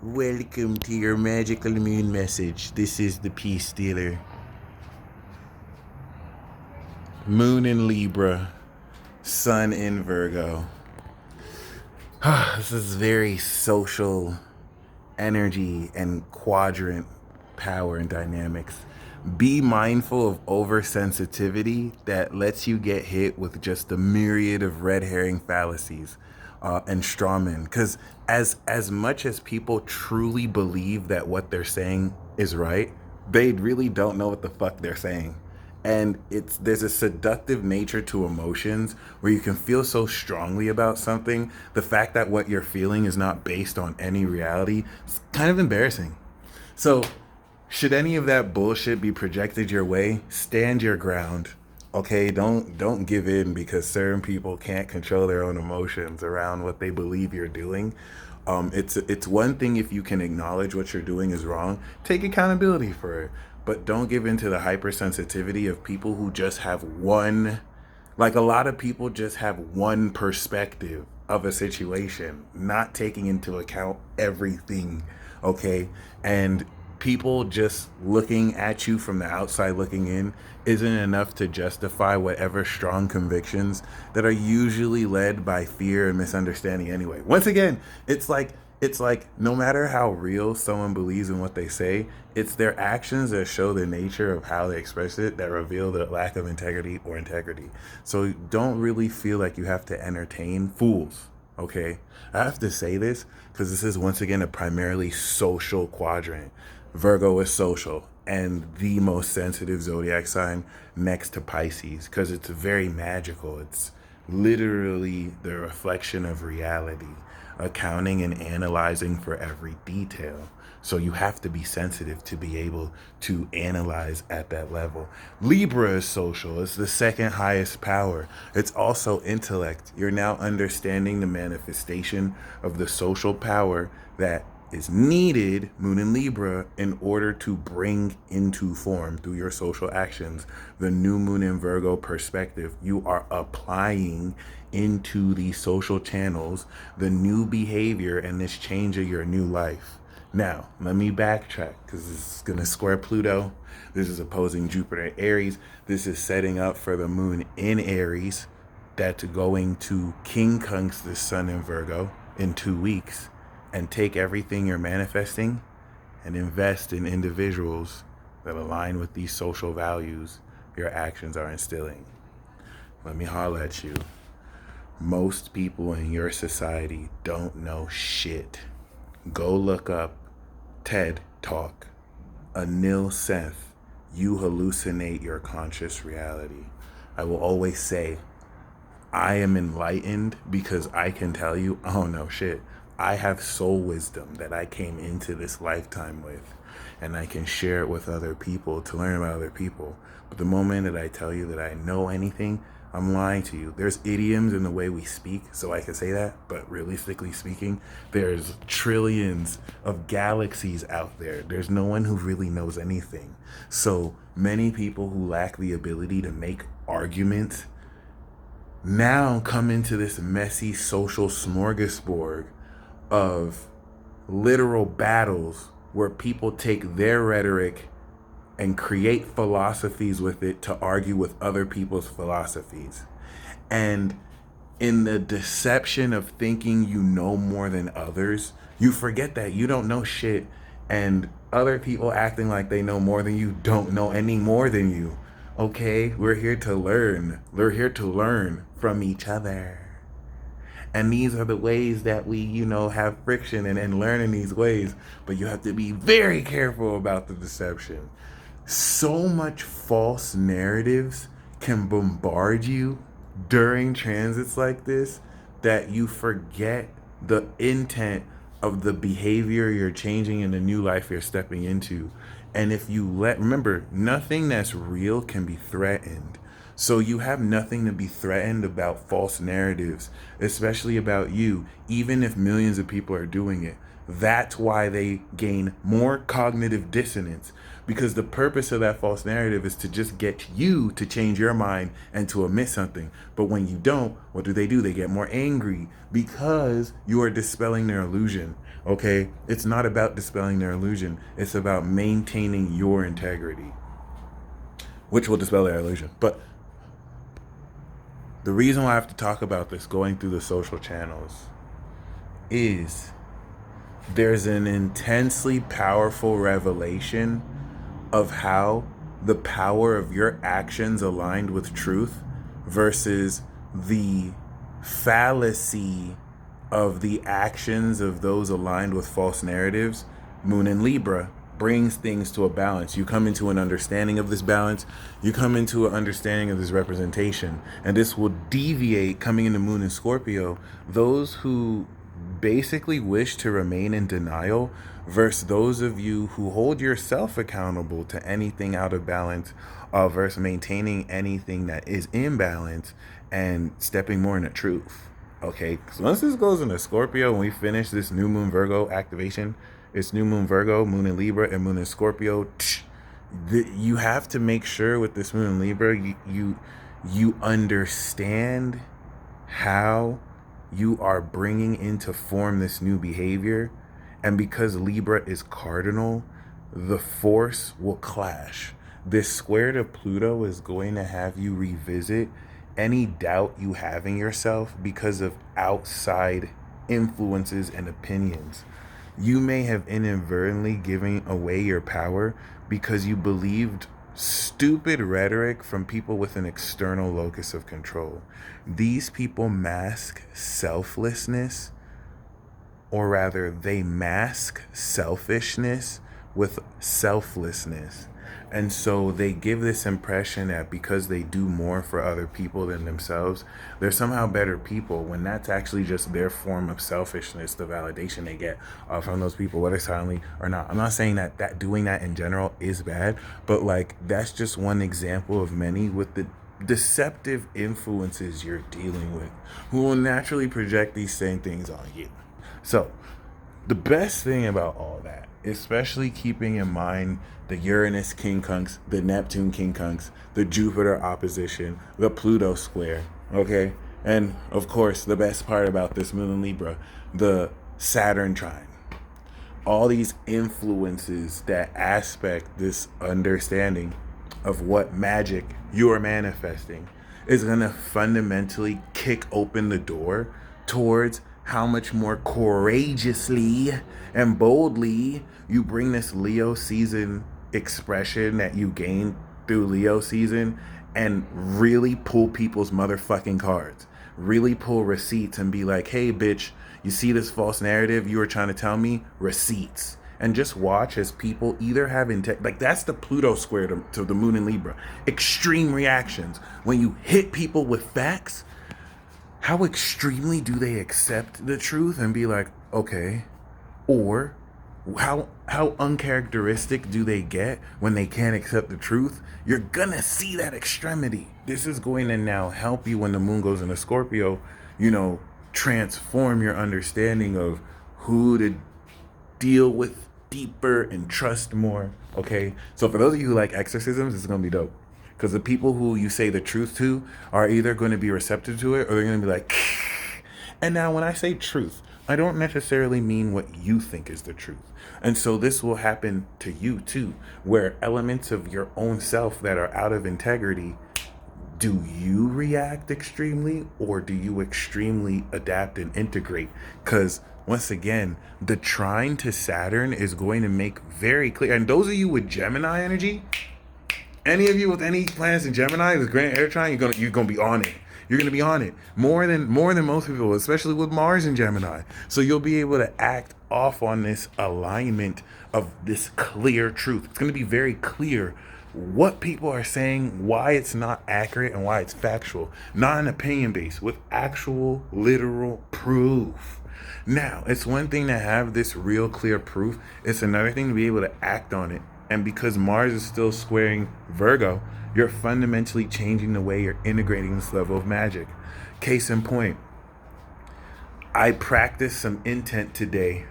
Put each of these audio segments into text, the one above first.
Welcome to your magical moon message. This is the Peace Stealer. Moon in Libra, Sun in Virgo. This is very social energy and quadrant power and dynamics. Be mindful of oversensitivity that lets you get hit with just a myriad of red herring fallacies and strawmen. Because as much as people truly believe that what they're saying is right, they really don't know what the fuck they're saying. And there's a seductive nature to emotions where you can feel so strongly about something. The fact that what you're feeling is not based on any reality is kind of embarrassing. So should any of that bullshit be projected your way, stand your ground. Okay, don't give in because certain people can't control their own emotions around what they believe you're doing. It's one thing if you can acknowledge what you're doing is wrong, take accountability for it, but don't give in to the hypersensitivity of people who just have one. Like a lot of people just have one perspective of a situation, not taking into account everything. Okay, and people just looking at you from the outside looking in isn't enough to justify whatever strong convictions that are usually led by fear and misunderstanding anyway. Once again, it's like no matter how real someone believes in what they say, it's their actions that show the nature of how they express it that reveal the lack of integrity or integrity. So don't really feel like you have to entertain fools. Okay, I have to say this because this is once again a primarily social quadrant. Virgo is social and the most sensitive zodiac sign next to Pisces because it's very magical. It's literally the reflection of reality, accounting and analyzing for every detail. So you have to be sensitive to be able to analyze at that level. Libra is social. It's the second highest power. It's also intellect. You're now understanding the manifestation of the social power that is needed, Moon in Libra, in order to bring into form through your social actions the new Moon in Virgo perspective. You are applying into these social channels the new behavior and this change of your new life. Now, let me backtrack because this is going to square Pluto. This is opposing Jupiter in Aries. This is setting up for the Moon in Aries that's going to King Kunks the Sun in Virgo in 2 weeks and take everything you're manifesting and invest in individuals that align with these social values your actions are instilling. Let me holler at you. Most people in your society don't know shit. Go look up TED Talk. Anil Seth, you hallucinate your conscious reality. I will always say, I am enlightened because I can tell you, oh no shit, I have soul wisdom that I came into this lifetime with, and I can share it with other people to learn about other people. But the moment that I tell you that I know anything, I'm lying to you. There's idioms in the way we speak, so I can say that, but realistically speaking, there's trillions of galaxies out there. There's no one who really knows anything. So many people who lack the ability to make arguments now come into this messy social smorgasbord of literal battles where people take their rhetoric and create philosophies with it to argue with other people's philosophies. And in the deception of thinking you know more than others, you forget that you don't know shit, and other people acting like they know more than you don't know any more than you. Okay, we're here to learn. We're here to learn from each other. And these are the ways that we, have friction and learn in these ways. But you have to be very careful about the deception. So much false narratives can bombard you during transits like this that you forget the intent of the behavior you're changing in the new life you're stepping into. And if you remember, nothing that's real can be threatened. So you have nothing to be threatened about false narratives, especially about you, even if millions of people are doing it. That's why they gain more cognitive dissonance, because the purpose of that false narrative is to just get you to change your mind and to admit something. But when you don't, what do? They get more angry because you are dispelling their illusion. Okay? It's not about dispelling their illusion. It's about maintaining your integrity, which will dispel their illusion. But the reason why I have to talk about this going through the social channels is there's an intensely powerful revelation of how the power of your actions aligned with truth versus the fallacy of the actions of those aligned with false narratives. Moon in Libra brings things to a balance. You come into an understanding of this balance. You come into an understanding of this representation. And this will deviate, coming into Moon in Scorpio, those who basically wish to remain in denial versus those of you who hold yourself accountable to anything out of balance, versus maintaining anything that is in balance and stepping more in the truth. Okay, so once this goes into Scorpio and we finish this new moon Virgo activation, it's new moon Virgo, moon in Libra, and moon in Scorpio. You have to make sure with this moon in Libra, you understand how you are bringing into form this new behavior. And because Libra is cardinal, the force will clash. This square to Pluto is going to have you revisit any doubt you have in yourself because of outside influences and opinions. You may have inadvertently given away your power because you believed stupid rhetoric from people with an external locus of control. These people mask selflessness, or rather, they mask selfishness with selflessness. And so they give this impression that because they do more for other people than themselves, they're somehow better people, when that's actually just their form of selfishness, the validation they get from those people, whether silently or not. I'm not saying that doing that in general is bad, but like that's just one example of many with the deceptive influences you're dealing with who will naturally project these same things on you. So the best thing about all that, especially keeping in mind the Uranus quincunx, the Neptune quincunx, the Jupiter opposition, the Pluto square, okay? And of course, the best part about this moon in Libra, the Saturn trine. All these influences that aspect this understanding of what magic you are manifesting is going to fundamentally kick open the door towards how much more courageously and boldly you bring this Leo season expression that you gained through Leo season and really pull people's motherfucking cards. Really pull receipts and be like, hey, bitch, you see this false narrative you were trying to tell me? Receipts. And just watch as people either have like that's the Pluto square to the moon in Libra. Extreme reactions. When you hit people with facts, how extremely do they accept the truth and be like, okay? Or how uncharacteristic do they get when they can't accept the truth? You're gonna see that extremity. This is going to now help you when the moon goes into Scorpio, transform your understanding of who to deal with deeper and trust more, okay? So for those of you who like exorcisms, it's gonna be dope. Because the people who you say the truth to are either going to be receptive to it or they're going to be like, and now when I say truth, I don't necessarily mean what you think is the truth. And so this will happen to you too, where elements of your own self that are out of integrity, do you react extremely or do you extremely adapt and integrate? Because once again, the trine to Saturn is going to make very clear. And those of you with Gemini energy, any of you with any planets in Gemini, this Grand Air Trine, you're gonna be on it. You're gonna be on it more than most people, especially with Mars in Gemini. So you'll be able to act off on this alignment of this clear truth. It's gonna be very clear what people are saying, why it's not accurate, and why it's factual, not an opinion base, with actual literal proof. Now, it's one thing to have this real clear proof. It's another thing to be able to act on it. And because Mars is still squaring Virgo, you're fundamentally changing the way you're integrating this level of magic. Case in point, I practiced some intent today,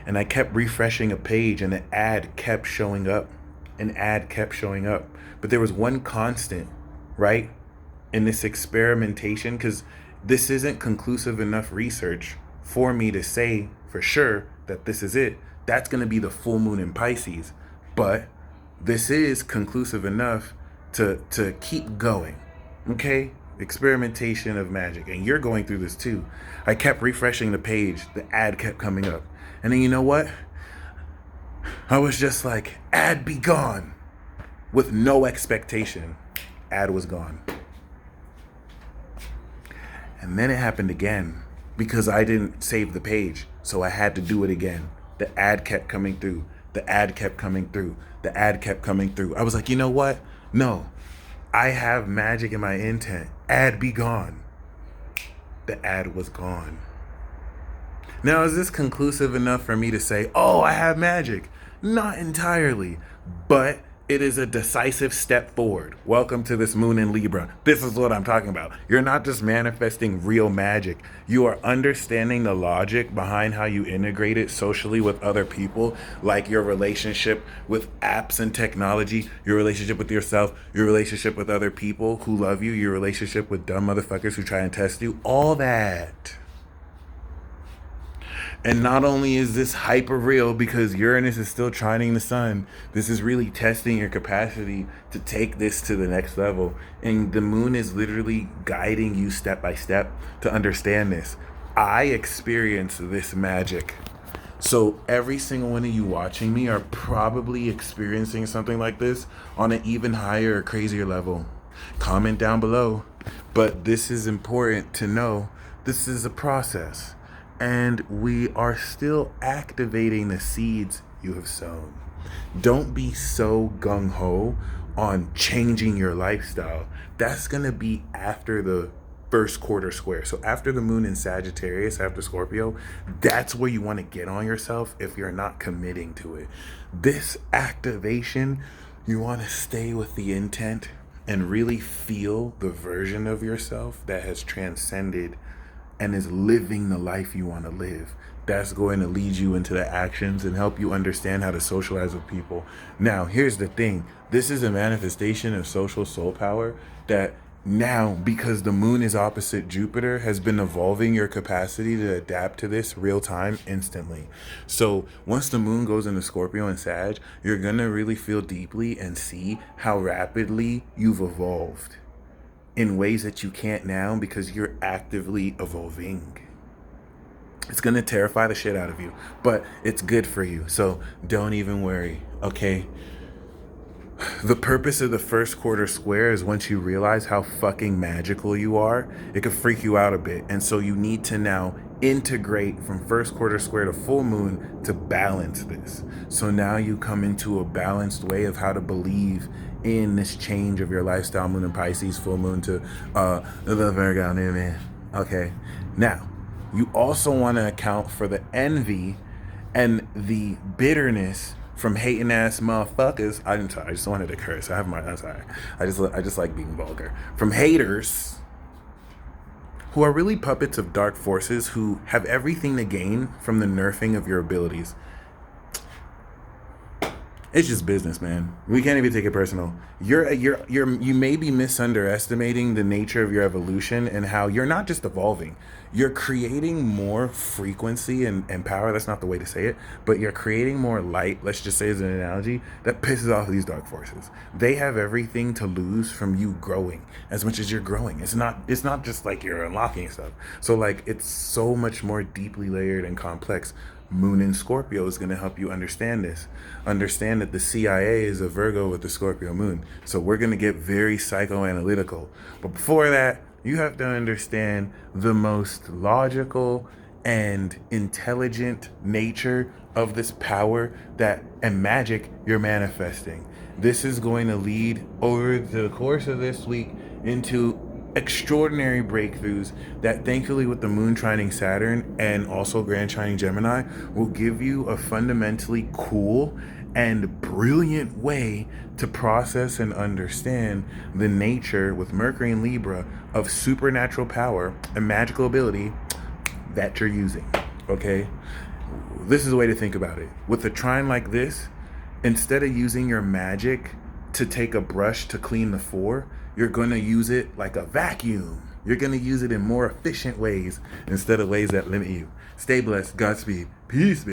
and I kept refreshing a page, and an ad kept showing up. An ad kept showing up. But there was one constant, right? In this experimentation, because this isn't conclusive enough research for me to say for sure that this is it. That's going to be the full moon in Pisces. But this is conclusive enough to keep going. Okay? Experimentation of magic. And you're going through this too. I kept refreshing the page. The ad kept coming up. And then you know what? I was just like, ad be gone. With no expectation. Ad was gone. And then it happened again because I didn't save the page. So I had to do it again. The ad kept coming through. The ad kept coming through. The ad kept coming through. I was like, you know what? No, I have magic in my intent. Ad be gone. The ad was gone. Now, is this conclusive enough for me to say, oh, I have magic? Not entirely, but it is a decisive step forward. Welcome to this moon in Libra. This is what I'm talking about. You're not just manifesting real magic. You are understanding the logic behind how you integrate it socially with other people, like your relationship with apps and technology, your relationship with yourself, your relationship with other people who love you, your relationship with dumb motherfuckers who try and test you, all that. And not only is this hyper real because Uranus is still trining the sun, this is really testing your capacity to take this to the next level. And the moon is literally guiding you step by step to understand this. I experience this magic. So every single one of you watching me are probably experiencing something like this on an even higher or crazier level. Comment down below. But this is important to know. This is a process. And we are still activating the seeds you have sown. Don't be so gung-ho on changing your lifestyle. That's going to be after the first quarter square. So after the moon in Sagittarius, after Scorpio, that's where you want to get on yourself if you're not committing to it. This activation, you want to stay with the intent and really feel the version of yourself that has transcended and is living the life you want to live. That's going to lead you into the actions and help you understand how to socialize with people. Now, here's the thing. This is a manifestation of social soul power that now, because the moon is opposite Jupiter, has been evolving your capacity to adapt to this real time instantly. So once the moon goes into Scorpio and Sag, you're going to really feel deeply and see how rapidly you've evolved in ways that you can't now because you're actively evolving. It's going to terrify the shit out of you, but it's good for you. So don't even worry, okay? The purpose of the first quarter square is once you realize how fucking magical you are, it could freak you out a bit. And so you need to now integrate from first quarter square to full moon to balance this. So now you come into a balanced way of how to believe in this change of your lifestyle, moon in Pisces, full moon to the Virgo new man. Okay. Now, you also want to account for the envy and the bitterness from hating ass motherfuckers. I'm sorry, I just wanted to curse. I'm sorry. I just like being vulgar. From haters who are really puppets of dark forces who have everything to gain from the nerfing of your abilities. It's just business, man. We can't even take it personal. You may be misunderestimating the nature of your evolution and how you're not just evolving. You're creating more frequency and power. That's not the way to say it, but you're creating more light. Let's just say as an analogy that pisses off these dark forces. They have everything to lose from you growing as much as you're growing. It's not just like you're unlocking stuff. So like it's so much more deeply layered and complex. Moon in Scorpio is going to help you understand this. Understand that the CIA is a Virgo with the Scorpio moon. So we're going to get very psychoanalytical. But before that, you have to understand the most logical and intelligent nature of this power and magic you're manifesting. This is going to lead over the course of this week into extraordinary breakthroughs that thankfully with the moon trining Saturn and also grand trining Gemini will give you a fundamentally cool and brilliant way to process and understand the nature with Mercury and Libra of supernatural power and magical ability that you're using. Okay, this is the way to think about it. With a trine like this, instead of using your magic to take a brush to clean the 4, you're going to use it like a vacuum. You're going to use it in more efficient ways instead of ways that limit you. Stay blessed. Godspeed. Peace.